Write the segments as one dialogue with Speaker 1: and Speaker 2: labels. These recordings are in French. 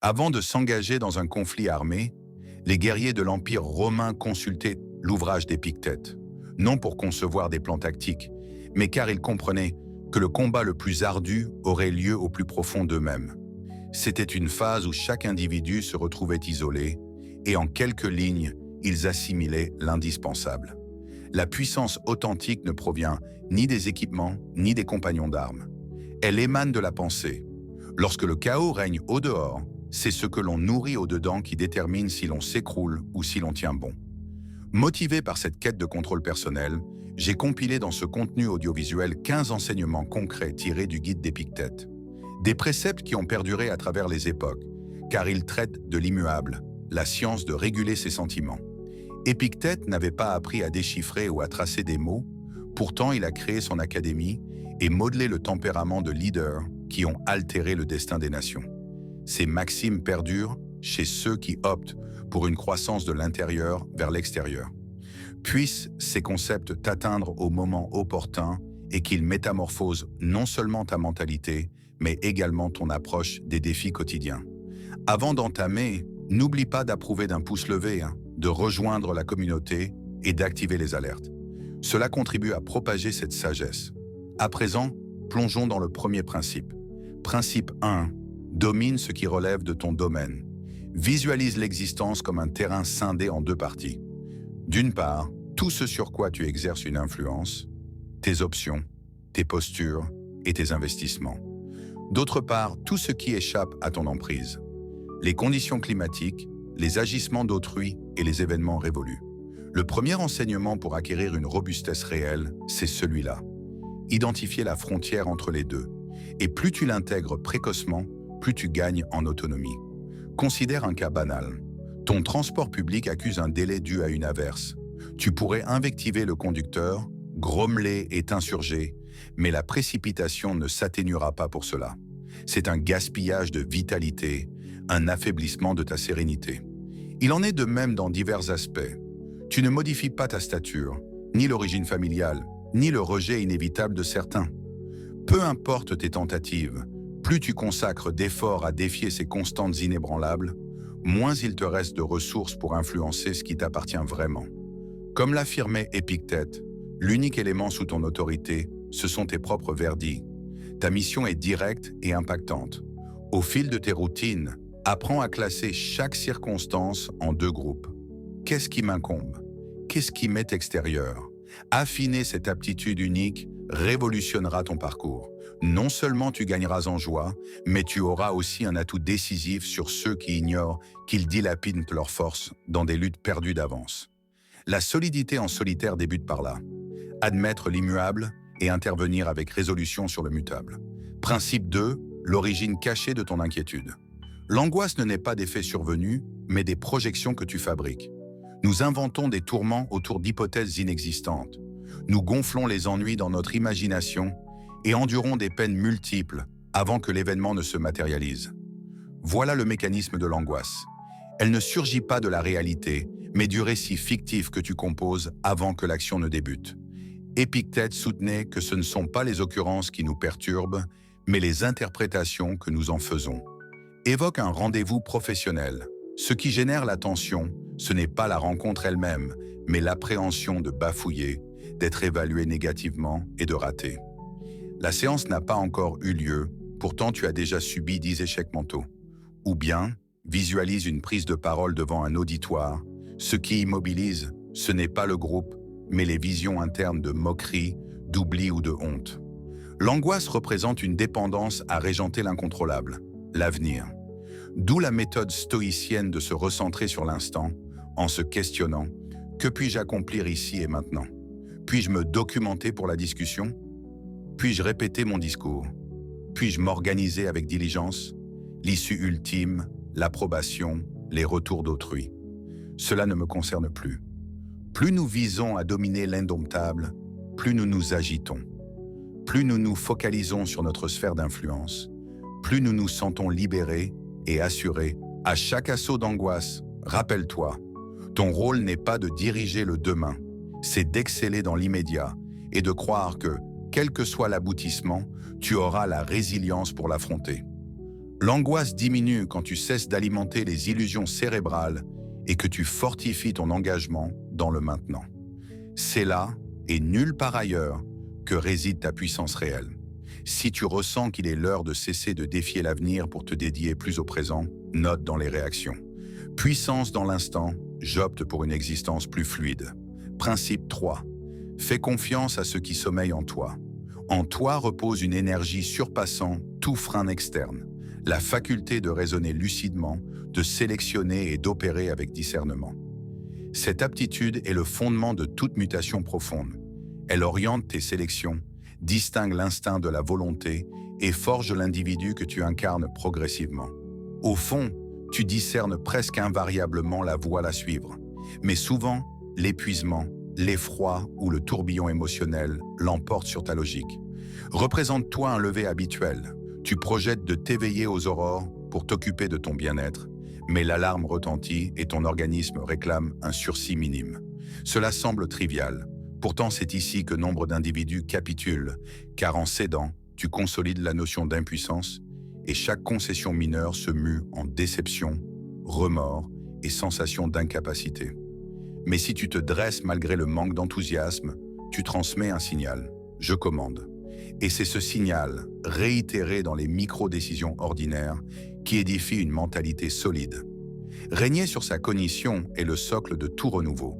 Speaker 1: Avant de s'engager dans un conflit armé, les guerriers de l'Empire romain consultaient l'ouvrage d'Épictète, non pour concevoir des plans tactiques, mais car ils comprenaient que le combat le plus ardu aurait lieu au plus profond d'eux-mêmes. C'était une phase où chaque individu se retrouvait isolé, et en quelques lignes, ils assimilaient l'indispensable. La puissance authentique ne provient ni des équipements, ni des compagnons d'armes. Elle émane de la pensée. Lorsque le chaos règne au dehors, c'est ce que l'on nourrit au dedans qui détermine si l'on s'écroule ou si l'on tient bon. Motivé par cette quête de contrôle personnel, j'ai compilé dans ce contenu audiovisuel 15 enseignements concrets tirés du guide d'Épictète. Des préceptes qui ont perduré à travers les époques, car ils traitent de l'immuable, la science de réguler ses sentiments. Épictète n'avait pas appris à déchiffrer ou à tracer des mots, pourtant il a créé son académie et modelé le tempérament de leaders qui ont altéré le destin des nations. Ces maximes perdurent chez ceux qui optent pour une croissance de l'intérieur vers l'extérieur. Puissent ces concepts t'atteindre au moment opportun et qu'ils métamorphosent non seulement ta mentalité, mais également ton approche des défis quotidiens. Avant d'entamer, n'oublie pas d'approuver d'un pouce levé, de rejoindre la communauté et d'activer les alertes. Cela contribue à propager cette sagesse. À présent, plongeons dans le premier principe. Principe 1. Domine ce qui relève de ton domaine. Visualise l'existence comme un terrain scindé en deux parties. D'une part, tout ce sur quoi tu exerces une influence, tes options, tes postures et tes investissements. D'autre part, tout ce qui échappe à ton emprise. Les conditions climatiques, les agissements d'autrui et les événements révolus. Le premier enseignement pour acquérir une robustesse réelle, c'est celui-là. Identifier la frontière entre les deux. Et plus tu l'intègres précocement, plus tu gagnes en autonomie. Considère un cas banal. Ton transport public accuse un délai dû à une averse. Tu pourrais invectiver le conducteur, grommeler et t'insurger, mais la précipitation ne s'atténuera pas pour cela. C'est un gaspillage de vitalité, un affaiblissement de ta sérénité. Il en est de même dans divers aspects. Tu ne modifies pas ta stature, ni l'origine familiale, ni le rejet inévitable de certains. Peu importe tes tentatives, plus tu consacres d'efforts à défier ces constantes inébranlables, moins il te reste de ressources pour influencer ce qui t'appartient vraiment. Comme l'affirmait Épictète, l'unique élément sous ton autorité, ce sont tes propres verdicts. Ta mission est directe et impactante. Au fil de tes routines, apprends à classer chaque circonstance en deux groupes. Qu'est-ce qui m'incombe? Qu'est-ce qui m'est extérieur? Affiner cette aptitude unique révolutionnera ton parcours. Non seulement tu gagneras en joie, mais tu auras aussi un atout décisif sur ceux qui ignorent qu'ils dilapident leurs forces dans des luttes perdues d'avance. La solidité en solitaire débute par là. Admettre l'immuable et intervenir avec résolution sur le mutable. Principe 2, l'origine cachée de ton inquiétude. L'angoisse ne naît pas des faits survenus, mais des projections que tu fabriques. Nous inventons des tourments autour d'hypothèses inexistantes. Nous gonflons les ennuis dans notre imagination et endurons des peines multiples avant que l'événement ne se matérialise. Voilà le mécanisme de l'angoisse. Elle ne surgit pas de la réalité, mais du récit fictif que tu composes avant que l'action ne débute. Épictète soutenait que ce ne sont pas les occurrences qui nous perturbent, mais les interprétations que nous en faisons. Évoque un rendez-vous professionnel. Ce qui génère la tension, ce n'est pas la rencontre elle-même, mais l'appréhension de bafouiller, d'être évalué négativement et de rater. La séance n'a pas encore eu lieu, pourtant tu as déjà subi 10 échecs mentaux. Ou bien, visualise une prise de parole devant un auditoire. Ce qui immobilise, ce n'est pas le groupe, mais les visions internes de moquerie, d'oubli ou de honte. L'angoisse représente une dépendance à régenter l'incontrôlable, l'avenir. D'où la méthode stoïcienne de se recentrer sur l'instant, en se questionnant « Que puis-je accomplir ici et maintenant ? Puis-je me documenter pour la discussion ? Puis-je répéter mon discours ? Puis-je m'organiser avec diligence ? L'issue ultime, l'approbation, les retours d'autrui. Cela ne me concerne plus. Plus nous visons à dominer l'indomptable, plus nous nous agitons. Plus nous nous focalisons sur notre sphère d'influence, plus nous nous sentons libérés et assurés. À chaque assaut d'angoisse, rappelle-toi, ton rôle n'est pas de diriger le demain, c'est d'exceller dans l'immédiat et de croire que, quel que soit l'aboutissement, tu auras la résilience pour l'affronter. L'angoisse diminue quand tu cesses d'alimenter les illusions cérébrales et que tu fortifies ton engagement dans le maintenant. C'est là, et nulle part ailleurs, que réside ta puissance réelle. Si tu ressens qu'il est l'heure de cesser de défier l'avenir pour te dédier plus au présent, note dans les réactions. Puissance dans l'instant, j'opte pour une existence plus fluide. Principe 3. Fais confiance à ce qui sommeille en toi. En toi repose une énergie surpassant tout frein externe, la faculté de raisonner lucidement, de sélectionner et d'opérer avec discernement. Cette aptitude est le fondement de toute mutation profonde. Elle oriente tes sélections, distingue l'instinct de la volonté et forge l'individu que tu incarnes progressivement. Au fond, tu discernes presque invariablement la voie à suivre, mais souvent, l'épuisement, l'effroi ou le tourbillon émotionnel l'emportent sur ta logique. Représente-toi un lever habituel. Tu projettes de t'éveiller aux aurores pour t'occuper de ton bien-être, mais l'alarme retentit et ton organisme réclame un sursis minime. Cela semble trivial. Pourtant, c'est ici que nombre d'individus capitulent, car en cédant, tu consolides la notion d'impuissance et chaque concession mineure se mue en déception, remords et sensation d'incapacité. Mais si tu te dresses malgré le manque d'enthousiasme, tu transmets un signal. Je commande. Et c'est ce signal, réitéré dans les micro-décisions ordinaires, qui édifie une mentalité solide. Régner sur sa cognition est le socle de tout renouveau.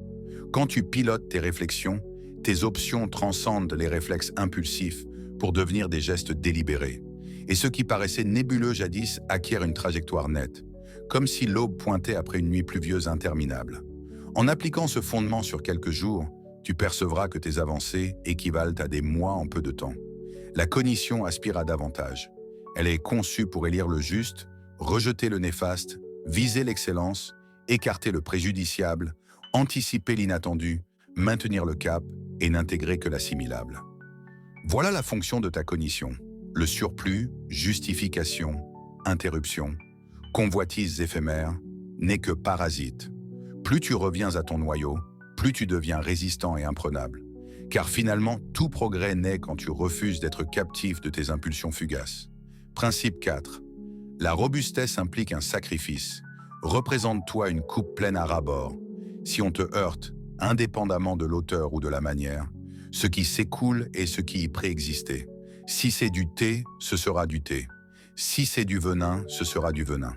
Speaker 1: Quand tu pilotes tes réflexions, tes options transcendent les réflexes impulsifs pour devenir des gestes délibérés. Et ce qui paraissait nébuleux jadis acquiert une trajectoire nette, comme si l'aube pointait après une nuit pluvieuse interminable. En appliquant ce fondement sur quelques jours, tu percevras que tes avancées équivalent à des mois en peu de temps. La cognition aspire à davantage. Elle est conçue pour élire le juste, rejeter le néfaste, viser l'excellence, écarter le préjudiciable, anticiper l'inattendu, maintenir le cap et n'intégrer que l'assimilable. Voilà la fonction de ta cognition. Le surplus, justification, interruption, convoitises éphémères, n'est que parasite. Plus tu reviens à ton noyau, plus tu deviens résistant et imprenable. Car finalement, tout progrès naît quand tu refuses d'être captif de tes impulsions fugaces. Principe 4. La robustesse implique un sacrifice. Représente-toi une coupe pleine à ras-bord. Si on te heurte, indépendamment de l'auteur ou de la manière, ce qui s'écoule est ce qui y préexistait. Si c'est du thé, ce sera du thé. Si c'est du venin, ce sera du venin.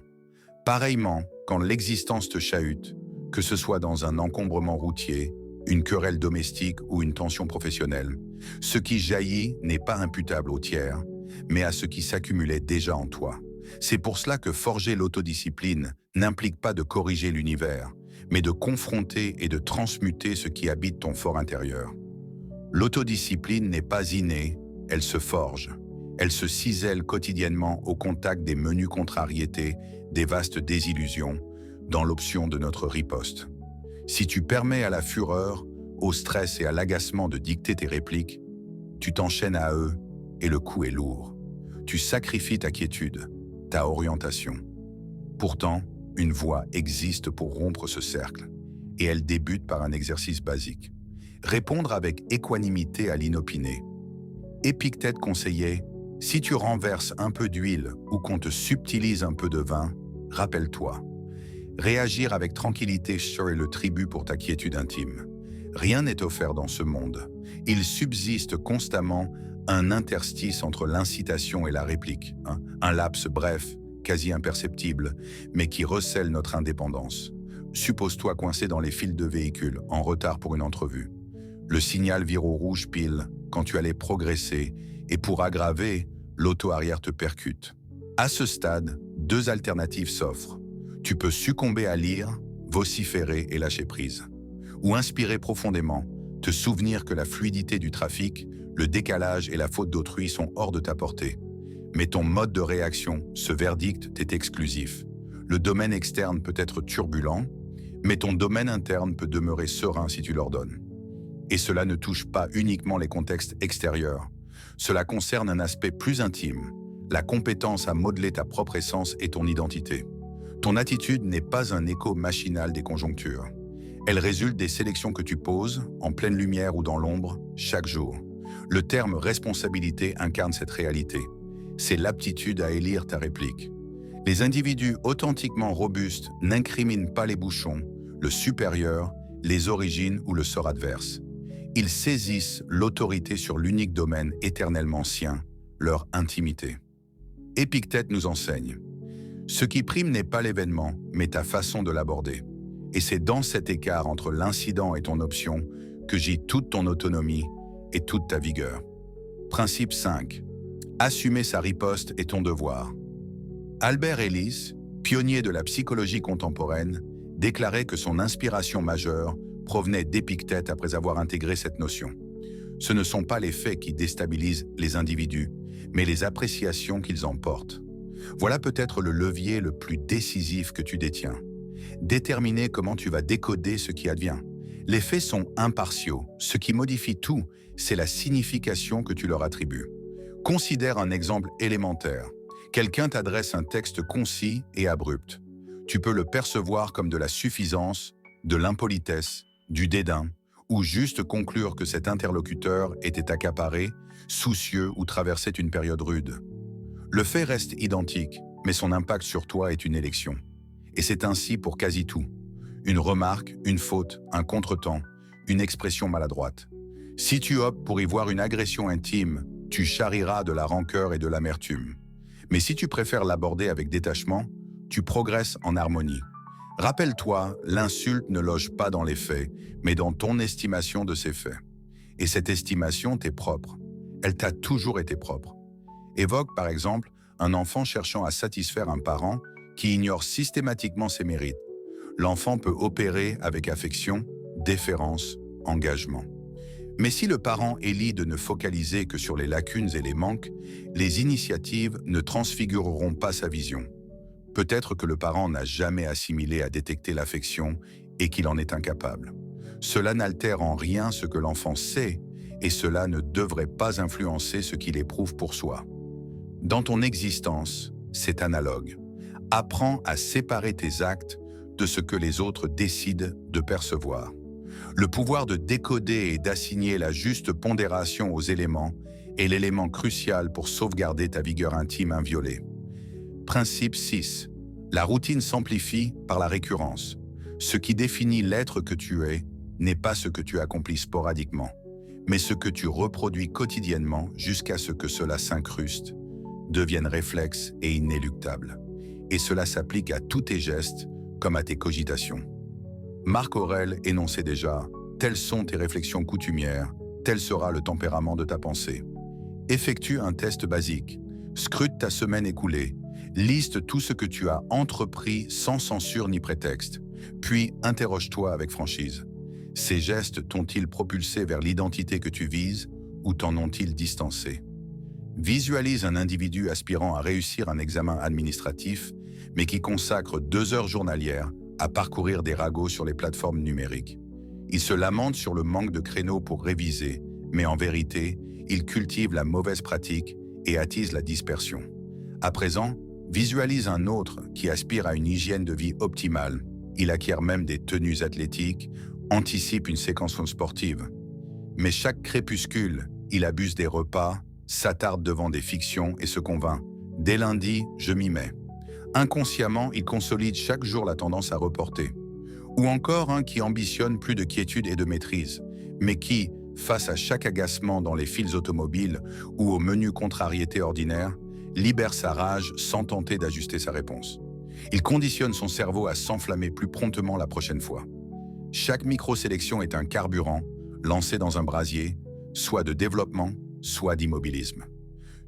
Speaker 1: Pareillement, quand l'existence te chahute, que ce soit dans un encombrement routier, une querelle domestique ou une tension professionnelle, ce qui jaillit n'est pas imputable au tiers, mais à ce qui s'accumulait déjà en toi. C'est pour cela que forger l'autodiscipline n'implique pas de corriger l'univers, mais de confronter et de transmuter ce qui habite ton fort intérieur. L'autodiscipline n'est pas innée, elle se forge. Elle se cisèle quotidiennement au contact des menues contrariétés, des vastes désillusions, dans l'option de notre riposte. Si tu permets à la fureur, au stress et à l'agacement de dicter tes répliques, tu t'enchaînes à eux et le coup est lourd. Tu sacrifies ta quiétude, ta orientation. Pourtant, une voie existe pour rompre ce cercle, et elle débute par un exercice basique. Répondre avec équanimité à l'inopiné. Épictète conseillait, si tu renverses un peu d'huile ou qu'on te subtilise un peu de vin, rappelle-toi. Réagir avec tranquillité serait le tribut pour ta quiétude intime. Rien n'est offert dans ce monde. Il subsiste constamment un interstice entre l'incitation et la réplique, un laps bref, quasi imperceptible, mais qui recèle notre indépendance. Suppose-toi coincé dans les fils de véhicule, en retard pour une entrevue. Le signal vire au rouge pile quand tu allais progresser, et pour aggraver, l'auto arrière te percute. À ce stade, deux alternatives s'offrent. Tu peux succomber à lire, vociférer et lâcher prise. Ou inspirer profondément, te souvenir que la fluidité du trafic, le décalage et la faute d'autrui sont hors de ta portée. Mais ton mode de réaction, ce verdict, t'est exclusif. Le domaine externe peut être turbulent, mais ton domaine interne peut demeurer serein si tu l'ordonnes. Et cela ne touche pas uniquement les contextes extérieurs. Cela concerne un aspect plus intime, la compétence à modeler ta propre essence et ton identité. Ton attitude n'est pas un écho machinal des conjonctures. Elle résulte des sélections que tu poses, en pleine lumière ou dans l'ombre, chaque jour. Le terme responsabilité incarne cette réalité. C'est l'aptitude à élire ta réplique. Les individus authentiquement robustes n'incriminent pas les bouchons, le supérieur, les origines ou le sort adverse. Ils saisissent l'autorité sur l'unique domaine éternellement sien, leur intimité. Épictète nous enseigne. Ce qui prime n'est pas l'événement, mais ta façon de l'aborder. Et c'est dans cet écart entre l'incident et ton option que gît toute ton autonomie et toute ta vigueur. Principe 5. Assumer sa riposte est ton devoir. Albert Ellis, pionnier de la psychologie contemporaine, déclarait que son inspiration majeure provenait d'Épictète après avoir intégré cette notion. Ce ne sont pas les faits qui déstabilisent les individus, mais les appréciations qu'ils en portent. Voilà peut-être le levier le plus décisif que tu détiens. Déterminer comment tu vas décoder ce qui advient. Les faits sont impartiaux. Ce qui modifie tout, c'est la signification que tu leur attribues. Considère un exemple élémentaire. Quelqu'un t'adresse un texte concis et abrupt. Tu peux le percevoir comme de la suffisance, de l'impolitesse, du dédain, ou juste conclure que cet interlocuteur était accaparé, soucieux ou traversait une période rude. Le fait reste identique, mais son impact sur toi est une élection. Et c'est ainsi pour quasi tout. Une remarque, une faute, un contretemps, une expression maladroite. Si tu optes pour y voir une agression intime, tu charrieras de la rancœur et de l'amertume. Mais si tu préfères l'aborder avec détachement, tu progresses en harmonie. Rappelle-toi, l'insulte ne loge pas dans les faits, mais dans ton estimation de ces faits. Et cette estimation t'est propre. Elle t'a toujours été propre. Évoque, par exemple, un enfant cherchant à satisfaire un parent qui ignore systématiquement ses mérites. L'enfant peut opérer avec affection, déférence, engagement. Mais si le parent élit de ne focaliser que sur les lacunes et les manques, les initiatives ne transfigureront pas sa vision. Peut-être que le parent n'a jamais assimilé à détecter l'affection et qu'il en est incapable. Cela n'altère en rien ce que l'enfant sait et cela ne devrait pas influencer ce qu'il éprouve pour soi. Dans ton existence, c'est analogue. Apprends à séparer tes actes de ce que les autres décident de percevoir. Le pouvoir de décoder et d'assigner la juste pondération aux éléments est l'élément crucial pour sauvegarder ta vigueur intime inviolée. Principe 6. La routine s'amplifie par la récurrence. Ce qui définit l'être que tu es n'est pas ce que tu accomplis sporadiquement, mais ce que tu reproduis quotidiennement jusqu'à ce que cela s'incruste, devienne réflexe et inéluctable. Et cela s'applique à tous tes gestes comme à tes cogitations. Marc Aurèle énonçait déjà « Telles sont tes réflexions coutumières, tel sera le tempérament de ta pensée ». Effectue un test basique, scrute ta semaine écoulée, liste tout ce que tu as entrepris sans censure ni prétexte, puis interroge-toi avec franchise. Ces gestes t'ont-ils propulsé vers l'identité que tu vises ou t'en ont-ils distancé? Visualise un individu aspirant à réussir un examen administratif, mais qui consacre 2 heures journalières à parcourir des ragots sur les plateformes numériques. Il se lamente sur le manque de créneaux pour réviser, mais en vérité, il cultive la mauvaise pratique et attise la dispersion. À présent, visualise un autre qui aspire à une hygiène de vie optimale. Il acquiert même des tenues athlétiques, anticipe une séquence sportive. Mais chaque crépuscule, il abuse des repas, s'attarde devant des fictions et se convainc « Dès lundi, je m'y mets ». Inconsciemment, il consolide chaque jour la tendance à reporter. Ou encore un qui ambitionne plus de quiétude et de maîtrise, mais qui, face à chaque agacement dans les files automobiles ou aux menues contrariétés ordinaires, libère sa rage sans tenter d'ajuster sa réponse. Il conditionne son cerveau à s'enflammer plus promptement la prochaine fois. Chaque micro-sélection est un carburant lancé dans un brasier, soit de développement, soit d'immobilisme.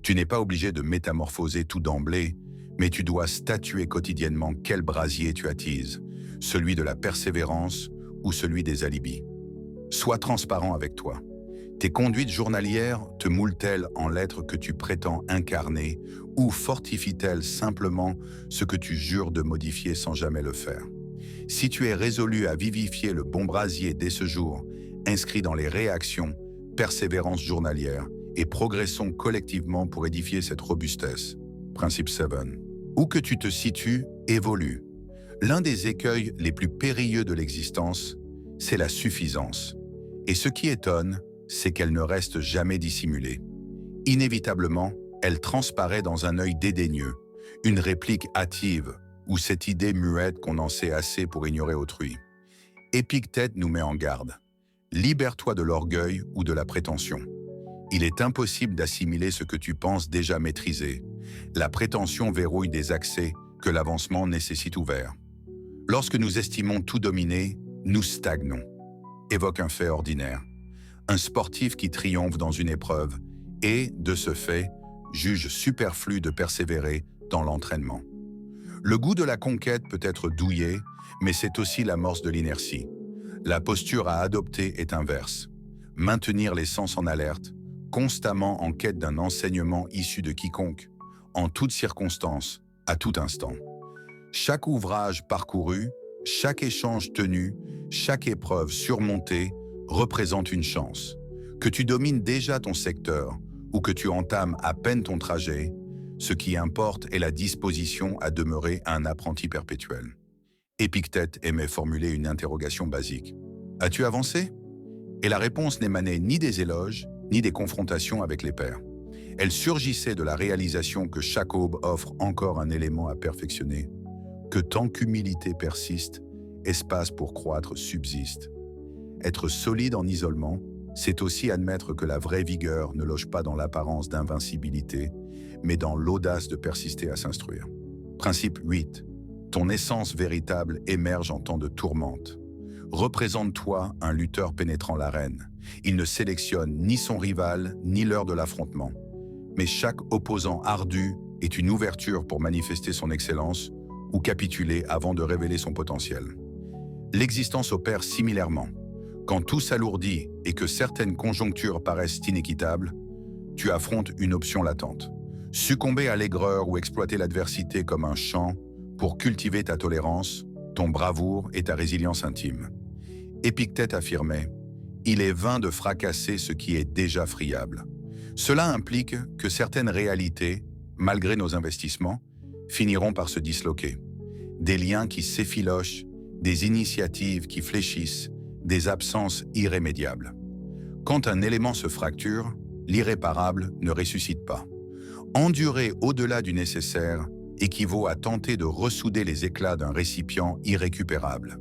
Speaker 1: Tu n'es pas obligé de métamorphoser tout d'emblée, mais tu dois statuer quotidiennement quel brasier tu attises, celui de la persévérance ou celui des alibis. Sois transparent avec toi. Tes conduites journalières te moulent-elles en l'être que tu prétends incarner ou fortifient-elles simplement ce que tu jures de modifier sans jamais le faire? Si tu es résolu à vivifier le bon brasier dès ce jour, inscris dans les réactions, persévérance journalière et progressons collectivement pour édifier cette robustesse. Principe 7. Où que tu te situes, évolue. L'un des écueils les plus périlleux de l'existence, c'est la suffisance. Et ce qui étonne, c'est qu'elle ne reste jamais dissimulée. Inévitablement, elle transparaît dans un œil dédaigneux, Une réplique hâtive ou cette idée muette qu'on en sait assez pour ignorer autrui. Épictète nous met en garde. Libère-toi de l'orgueil ou de la prétention. Il est impossible d'assimiler ce que tu penses déjà maîtriser. La prétention verrouille des accès que l'avancement nécessite ouverts. Lorsque nous estimons tout dominer, nous stagnons. Évoque un fait ordinaire. Un sportif qui triomphe dans une épreuve et, de ce fait, juge superflu de persévérer dans l'entraînement. Le goût de la conquête peut être douillet, mais c'est aussi l'amorce de l'inertie. La posture à adopter est inverse. Maintenir les sens en alerte, constamment en quête d'un enseignement issu de quiconque, en toutes circonstances, à tout instant. Chaque ouvrage parcouru, chaque échange tenu, chaque épreuve surmontée représente une chance. Que tu domines déjà ton secteur ou que tu entames à peine ton trajet, ce qui importe est la disposition à demeurer un apprenti perpétuel. Épictète aimait formuler une interrogation basique. « As-tu avancé ?» Et la réponse n'émanait ni des éloges, ni des confrontations avec les pairs. Elle surgissait de la réalisation que chaque aube offre encore un élément à perfectionner, que tant qu'humilité persiste, espace pour croître subsiste. Être solide en isolement, c'est aussi admettre que la vraie vigueur ne loge pas dans l'apparence d'invincibilité, mais dans l'audace de persister à s'instruire. Principe 8. Ton essence véritable émerge en temps de tourmente. Représente-toi un lutteur pénétrant l'arène. Il ne sélectionne ni son rival, ni l'heure de l'affrontement. Mais chaque opposant ardu est une ouverture pour manifester son excellence ou capituler avant de révéler son potentiel. L'existence opère similairement. Quand tout s'alourdit et que certaines conjonctures paraissent inéquitables, tu affrontes une option latente. Succomber à l'aigreur ou exploiter l'adversité comme un champ pour cultiver ta tolérance, ton bravoure et ta résilience intime. Épictète affirmait « Il est vain de fracasser ce qui est déjà friable ». Cela implique que certaines réalités, malgré nos investissements, finiront par se disloquer. Des liens qui s'effilochent, des initiatives qui fléchissent, des absences irrémédiables. Quand un élément se fracture, l'irréparable ne ressuscite pas. Endurer au-delà du nécessaire équivaut à tenter de ressouder les éclats d'un récipient irrécupérable.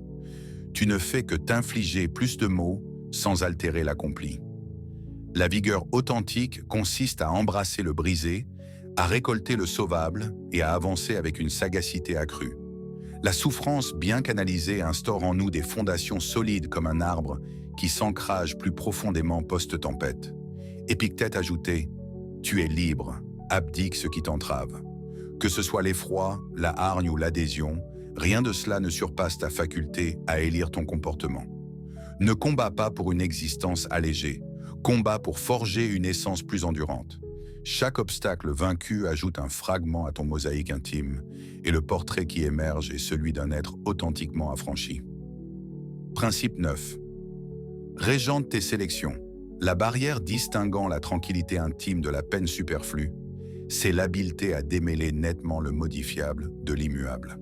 Speaker 1: Tu ne fais que t'infliger plus de maux sans altérer l'accompli. La vigueur authentique consiste à embrasser le brisé, à récolter le sauvable et à avancer avec une sagacité accrue. La souffrance bien canalisée instaure en nous des fondations solides comme un arbre qui s'ancrage plus profondément post-tempête. Épictète ajoutait « Tu es libre, abdique ce qui t'entrave ». Que ce soit l'effroi, la hargne ou l'adhésion, rien de cela ne surpasse ta faculté à élire ton comportement. Ne combats pas pour une existence allégée, combat pour forger une essence plus endurante. Chaque obstacle vaincu ajoute un fragment à ton mosaïque intime, et le portrait qui émerge est celui d'un être authentiquement affranchi. Principe 9. Régente tes sélections. La barrière distinguant la tranquillité intime de la peine superflue, c'est l'habileté à démêler nettement le modifiable de l'immuable.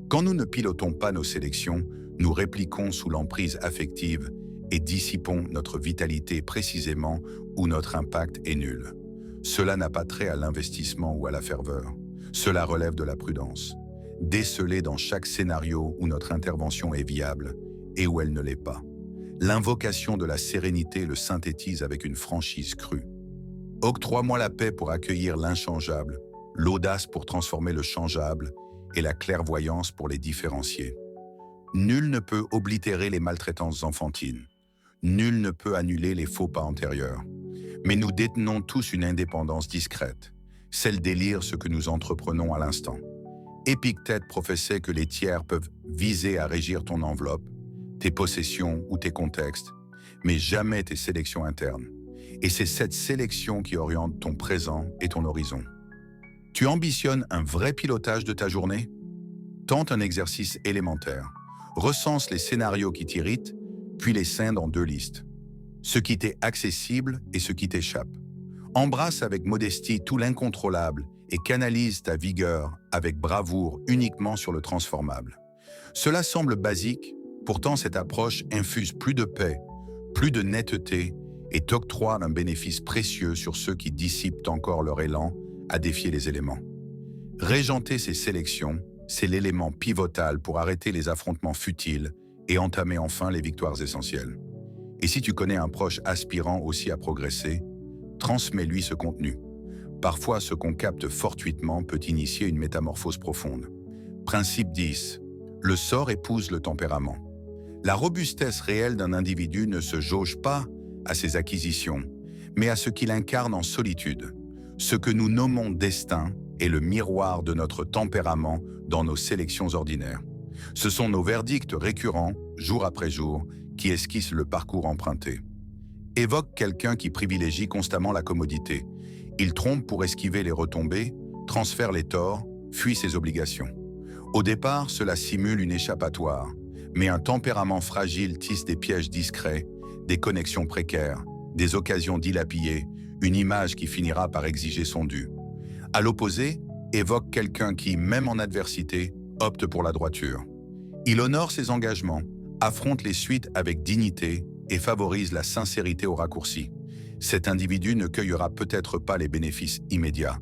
Speaker 1: Quand nous ne pilotons pas nos sélections, nous répliquons sous l'emprise affective et dissipons notre vitalité précisément où notre impact est nul. Cela n'a pas trait à l'investissement ou à la ferveur. Cela relève de la prudence. Déceler dans chaque scénario où notre intervention est viable et où elle ne l'est pas. L'invocation de la sérénité le synthétise avec une franchise crue. Octroie-moi la paix pour accueillir l'inchangeable, l'audace pour transformer le changeable et la clairvoyance pour les différencier. Nul ne peut oblitérer les maltraitances enfantines. Nul ne peut annuler les faux pas antérieurs. Mais nous détenons tous une indépendance discrète, celle d'élire ce que nous entreprenons à l'instant. Épictète professait que les tiers peuvent viser à régir ton enveloppe, tes possessions ou tes contextes, mais jamais tes sélections internes. Et c'est cette sélection qui oriente ton présent et ton horizon. Tu ambitionnes un vrai pilotage de ta journée? Tente un exercice élémentaire. Recense les scénarios qui t'irritent, puis les scinde en 2 listes. Ce qui t'est accessible et ce qui t'échappe. Embrasse avec modestie tout l'incontrôlable et canalise ta vigueur avec bravoure uniquement sur le transformable. Cela semble basique, pourtant cette approche infuse plus de paix, plus de netteté et t'octroie un bénéfice précieux sur ceux qui dissipent encore leur élan à défier les éléments. Régenter ces sélections, c'est l'élément pivotal pour arrêter les affrontements futiles et entamer enfin les victoires essentielles. Et si tu connais un proche aspirant aussi à progresser, transmets-lui ce contenu. Parfois, ce qu'on capte fortuitement peut initier une métamorphose profonde. Principe 10. Le sort épouse le tempérament. La robustesse réelle d'un individu ne se jauge pas à ses acquisitions, mais à ce qu'il incarne en solitude. Ce que nous nommons destin est le miroir de notre tempérament dans nos sélections ordinaires. Ce sont nos verdicts récurrents, jour après jour, qui esquissent le parcours emprunté. Évoque quelqu'un qui privilégie constamment la commodité. Il trompe pour esquiver les retombées, transfère les torts, fuit ses obligations. Au départ, cela simule une échappatoire, mais un tempérament fragile tisse des pièges discrets, des connexions précaires, des occasions dilapidées, une image qui finira par exiger son dû. À l'opposé, évoque quelqu'un qui, même en adversité, opte pour la droiture. Il honore ses engagements, affronte les suites avec dignité et favorise la sincérité au raccourci. Cet individu ne cueillera peut-être pas les bénéfices immédiats,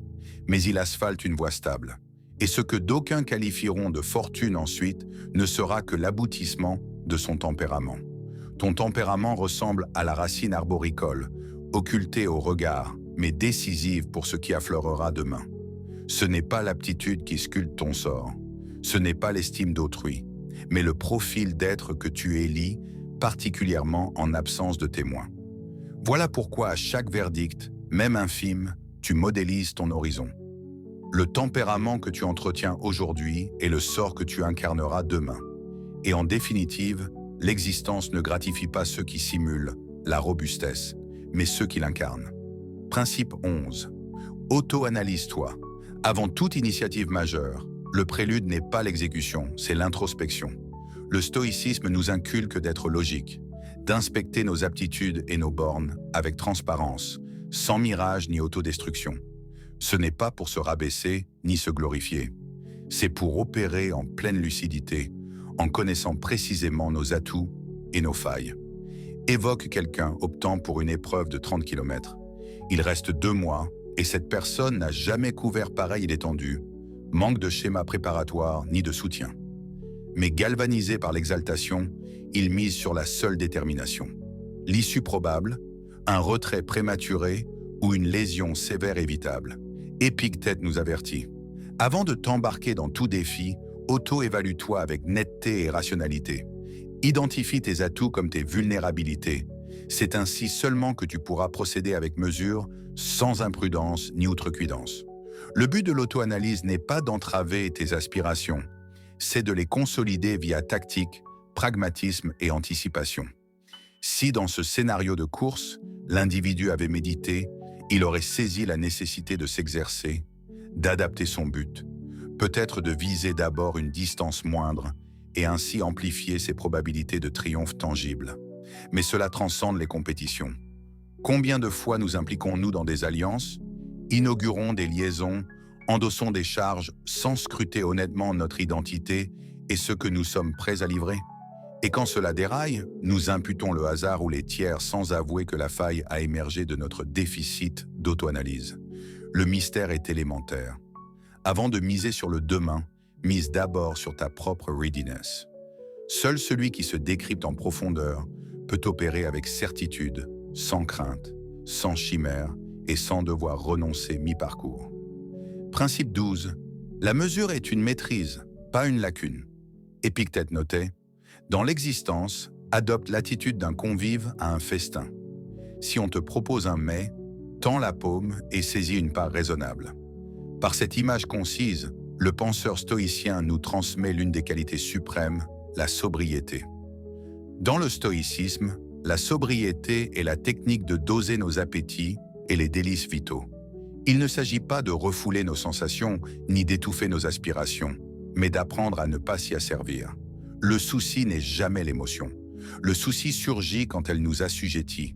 Speaker 1: mais il asphalte une voie stable. Et ce que d'aucuns qualifieront de fortune ensuite ne sera que l'aboutissement de son tempérament. Ton tempérament ressemble à la racine arboricole, occultée au regard, mais décisive pour ce qui affleurera demain. Ce n'est pas l'aptitude qui sculpte ton sort, ce n'est pas l'estime d'autrui, mais le profil d'être que tu élis, particulièrement en absence de témoins. Voilà pourquoi à chaque verdict, même infime, tu modélises ton horizon. Le tempérament que tu entretiens aujourd'hui est le sort que tu incarneras demain. Et en définitive, l'existence ne gratifie pas ceux qui simulent la robustesse, mais ceux qui l'incarnent. Principe 11. Auto-analyse-toi. Avant toute initiative majeure, le prélude n'est pas l'exécution, c'est l'introspection. Le stoïcisme nous inculque d'être logique, d'inspecter nos aptitudes et nos bornes avec transparence, sans mirage ni autodestruction. Ce n'est pas pour se rabaisser ni se glorifier. C'est pour opérer en pleine lucidité, en connaissant précisément nos atouts et nos failles. Évoque quelqu'un optant pour une épreuve de 30 km. Il reste 2 mois et cette personne n'a jamais couvert pareille étendue, manque de schéma préparatoire ni de soutien. Mais galvanisé par l'exaltation, il mise sur la seule détermination. L'issue probable, un retrait prématuré ou une lésion sévère évitable. Épictète nous avertit. Avant de t'embarquer dans tout défi, auto-évalue-toi avec netteté et rationalité. Identifie tes atouts comme tes vulnérabilités. C'est ainsi seulement que tu pourras procéder avec mesure, sans imprudence ni outrecuidance. Le but de l'auto-analyse n'est pas d'entraver tes aspirations, c'est de les consolider via tactique, pragmatisme et anticipation. Si dans ce scénario de course, l'individu avait médité, il aurait saisi la nécessité de s'exercer, d'adapter son but, peut-être de viser d'abord une distance moindre et ainsi amplifier ses probabilités de triomphe tangible. Mais cela transcende les compétitions. Combien de fois nous impliquons-nous dans des alliances, inaugurons des liaisons, endossons des charges sans scruter honnêtement notre identité et ce que nous sommes prêts à livrer? Et quand cela déraille, nous imputons le hasard ou les tiers sans avouer que la faille a émergé de notre déficit d'auto-analyse. Le mystère est élémentaire. Avant de miser sur le demain, mise d'abord sur ta propre readiness. Seul celui qui se décrypte en profondeur peut opérer avec certitude, sans crainte, sans chimère et sans devoir renoncer mi-parcours. Principe 12. La mesure est une maîtrise, pas une lacune. Épictète notait: dans l'existence, adopte l'attitude d'un convive à un festin. Si on te propose un mets, tends la paume et saisis une part raisonnable. Par cette image concise, le penseur stoïcien nous transmet l'une des qualités suprêmes, la sobriété. Dans le stoïcisme, la sobriété est la technique de doser nos appétits et les délices vitaux. Il ne s'agit pas de refouler nos sensations ni d'étouffer nos aspirations, mais d'apprendre à ne pas s'y asservir. Le souci n'est jamais l'émotion. Le souci surgit quand elle nous assujettit.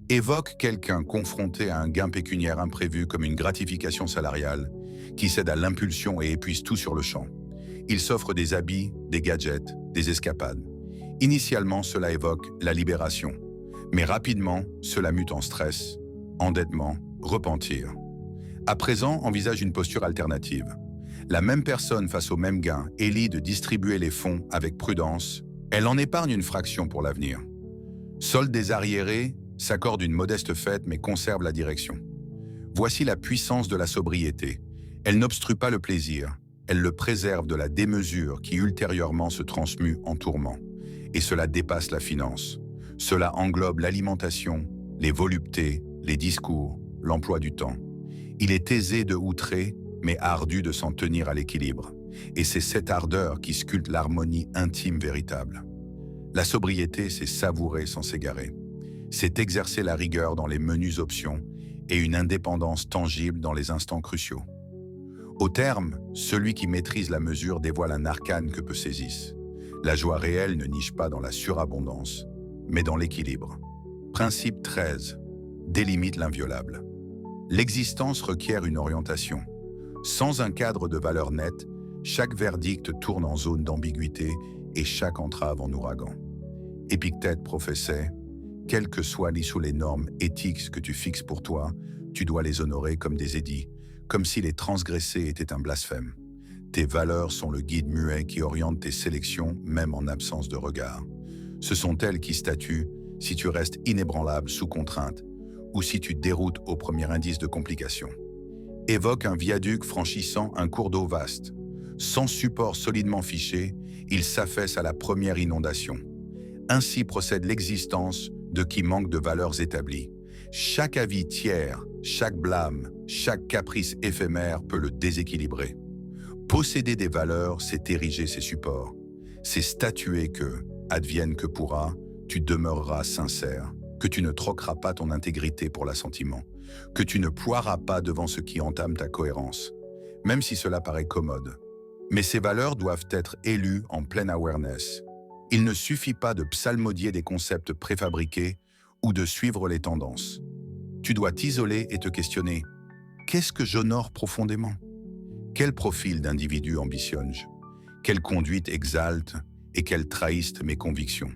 Speaker 1: Évoque quelqu'un confronté à un gain pécuniaire imprévu comme une gratification salariale, qui cède à l'impulsion et épuise tout sur le champ. Il s'offre des habits, des gadgets, des escapades. Initialement, cela évoque la libération, mais rapidement, cela mute en stress, endettement, repentir. À présent, envisage une posture alternative. La même personne face au même gain élit de distribuer les fonds avec prudence. Elle en épargne une fraction pour l'avenir. Solde des arriérés, s'accorde une modeste fête mais conserve la direction. Voici la puissance de la sobriété. Elle n'obstrue pas le plaisir, elle le préserve de la démesure qui ultérieurement se transmue en tourment. Et cela dépasse la finance. Cela englobe l'alimentation, les voluptés, les discours, l'emploi du temps. Il est aisé de outrer, mais ardu de s'en tenir à l'équilibre. Et c'est cette ardeur qui sculpte l'harmonie intime véritable. La sobriété, c'est savourer sans s'égarer. C'est exercer la rigueur dans les menues options et une indépendance tangible dans les instants cruciaux. Au terme, celui qui maîtrise la mesure dévoile un arcane que peu saisissent. La joie réelle ne niche pas dans la surabondance, mais dans l'équilibre. Principe 13. Délimite l'inviolable. L'existence requiert une orientation. Sans un cadre de valeur nette, chaque verdict tourne en zone d'ambiguïté et chaque entrave en ouragan. Épictète professait « Quelles que soient les normes éthiques que tu fixes pour toi, tu dois les honorer comme des édits, comme si les transgresser était un blasphème. Tes valeurs sont le guide muet qui oriente tes sélections, même en absence de regard. Ce sont elles qui statuent si tu restes inébranlable sous contrainte ou si tu déroutes au premier indice de complication. Évoque un viaduc franchissant un cours d'eau vaste. Sans support solidement fiché, il s'affaisse à la première inondation. Ainsi procède l'existence de qui manque de valeurs établies. Chaque avis tiers, chaque blâme, chaque caprice éphémère peut le déséquilibrer. Posséder des valeurs, c'est ériger ses supports. C'est statuer que, advienne que pourra, tu demeureras sincère, que tu ne troqueras pas ton intégrité pour l'assentiment, que tu ne ploieras pas devant ce qui entame ta cohérence, même si cela paraît commode. Mais ces valeurs doivent être élues en pleine awareness. Il ne suffit pas de psalmodier des concepts préfabriqués ou de suivre les tendances. Tu dois t'isoler et te questionner. Qu'est-ce que j'honore profondément? Quel profil d'individu ambitionne-je? Quelle conduite exalte et quelle trahisse mes convictions?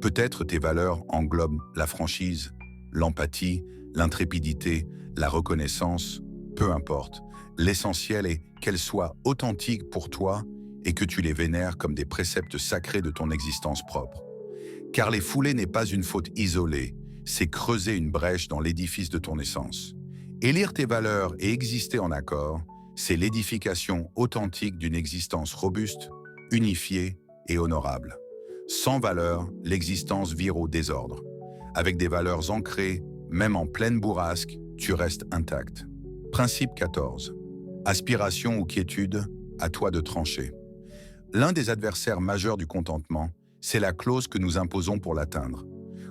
Speaker 1: Peut-être tes valeurs englobent la franchise, l'empathie, l'intrépidité, la reconnaissance, peu importe. L'essentiel est qu'elles soient authentiques pour toi et que tu les vénères comme des préceptes sacrés de ton existence propre. Car les fouler n'est pas une faute isolée, c'est creuser une brèche dans l'édifice de ton essence. Élire tes valeurs et exister en accord, c'est l'édification authentique d'une existence robuste, unifiée et honorable. Sans valeur, l'existence vire au désordre. Avec des valeurs ancrées, même en pleine bourrasque, tu restes intact. Principe 14. Aspiration ou quiétude, à toi de trancher. L'un des adversaires majeurs du contentement, c'est la clause que nous imposons pour l'atteindre.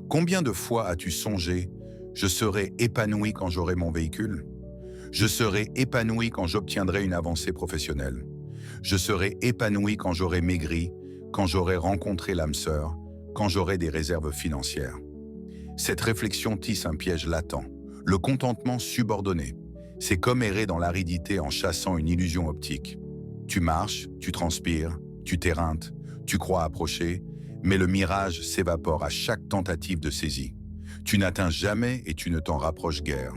Speaker 1: Combien de fois as-tu songé « Je serai épanoui quand j'aurai mon véhicule » ? Je serai épanoui quand j'obtiendrai une avancée professionnelle. Je serai épanoui quand j'aurai maigri, quand j'aurai rencontré l'âme sœur, quand j'aurai des réserves financières. Cette réflexion tisse un piège latent, le contentement subordonné. C'est comme errer dans l'aridité en chassant une illusion optique. Tu marches, tu transpires, tu t'éreintes, tu crois approcher, mais le mirage s'évapore à chaque tentative de saisie. Tu n'atteins jamais et tu ne t'en rapproches guère.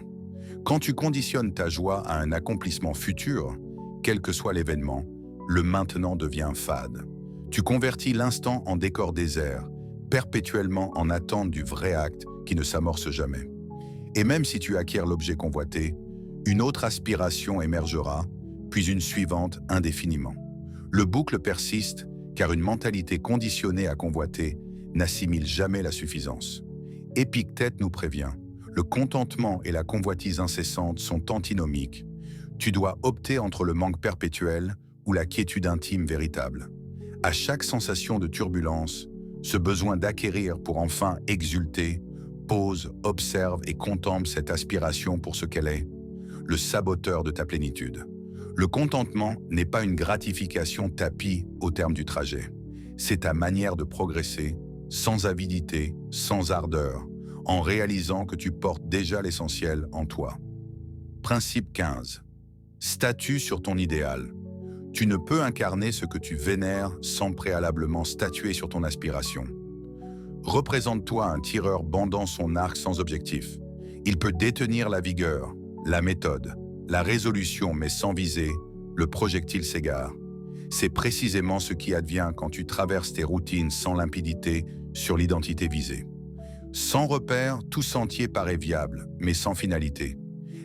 Speaker 1: Quand tu conditionnes ta joie à un accomplissement futur, quel que soit l'événement, le maintenant devient fade. Tu convertis l'instant en décor désert, perpétuellement en attente du vrai acte qui ne s'amorce jamais. Et même si tu acquiers l'objet convoité, une autre aspiration émergera, puis une suivante indéfiniment. Le boucle persiste, car une mentalité conditionnée à convoiter n'assimile jamais la suffisance. Épictète nous prévient. Le contentement et la convoitise incessante sont antinomiques. Tu dois opter entre le manque perpétuel ou la quiétude intime véritable. À chaque sensation de turbulence, ce besoin d'acquérir pour enfin exulter, pose, observe et contemple cette aspiration pour ce qu'elle est, le saboteur de ta plénitude. Le contentement n'est pas une gratification tapie au terme du trajet. C'est ta manière de progresser, sans avidité, sans ardeur, en réalisant que tu portes déjà l'essentiel en toi. Principe 15. Statue sur ton idéal. Tu ne peux incarner ce que tu vénères sans préalablement statuer sur ton aspiration. Représente-toi un tireur bandant son arc sans objectif. Il peut détenir la vigueur, la méthode, la résolution mais sans visée, le projectile s'égare. C'est précisément ce qui advient quand tu traverses tes routines sans limpidité sur l'identité visée. Sans repère, tout sentier paraît viable, mais sans finalité.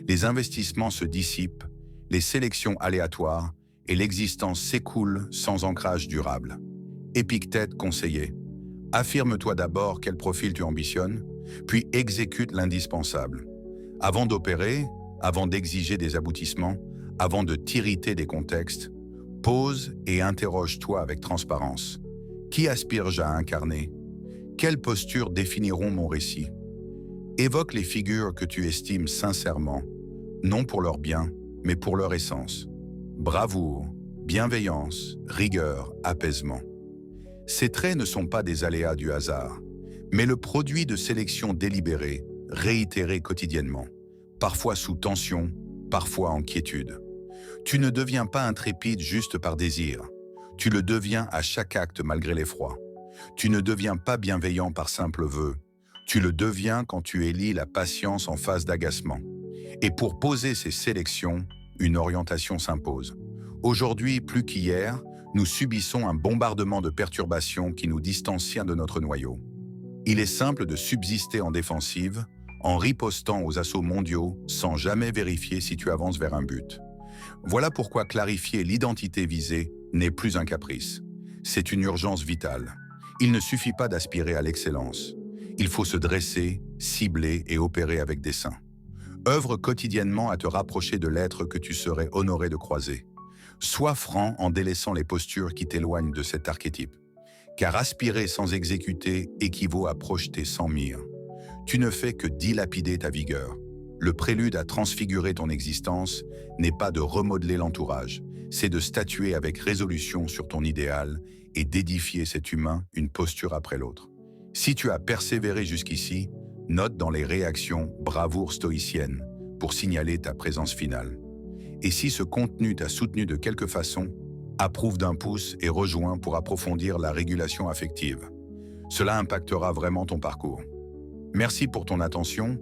Speaker 1: Les investissements se dissipent, les sélections aléatoires et l'existence s'écoule sans ancrage durable. Épictète conseillait: affirme-toi d'abord quel profil tu ambitionnes, puis exécute l'indispensable. Avant d'opérer, avant d'exiger des aboutissements, avant de t'irriter des contextes, pose et interroge-toi avec transparence. Qui aspire-je à incarner? Quelles postures définiront mon récit? Évoque les figures que tu estimes sincèrement, non pour leur bien, mais pour leur essence. Bravoure, bienveillance, rigueur, apaisement. Ces traits ne sont pas des aléas du hasard, mais le produit de sélections délibérées, réitérées quotidiennement, parfois sous tension, parfois en quiétude. Tu ne deviens pas intrépide juste par désir, tu le deviens à chaque acte malgré l'effroi. Tu ne deviens pas bienveillant par simple vœu, tu le deviens quand tu élis la patience en phase d'agacement. Et pour poser ces sélections, une orientation s'impose. Aujourd'hui, plus qu'hier, nous subissons un bombardement de perturbations qui nous distancient de notre noyau. Il est simple de subsister en défensive, en ripostant aux assauts mondiaux sans jamais vérifier si tu avances vers un but. Voilà pourquoi clarifier l'identité visée n'est plus un caprice. C'est une urgence vitale. Il ne suffit pas d'aspirer à l'excellence. Il faut se dresser, cibler et opérer avec dessein. Œuvre quotidiennement à te rapprocher de l'être que tu serais honoré de croiser. Sois franc en délaissant les postures qui t'éloignent de cet archétype. Car aspirer sans exécuter équivaut à projeter sans mire. Tu ne fais que dilapider ta vigueur. Le prélude à transfigurer ton existence n'est pas de remodeler l'entourage, c'est de statuer avec résolution sur ton idéal et d'édifier cet humain une posture après l'autre. Si tu as persévéré jusqu'ici, note dans les réactions bravoure stoïcienne pour signaler ta présence finale. Et si ce contenu t'a soutenu de quelque façon, approuve d'un pouce et rejoins pour approfondir la régulation affective. Cela impactera vraiment ton parcours. Merci pour ton attention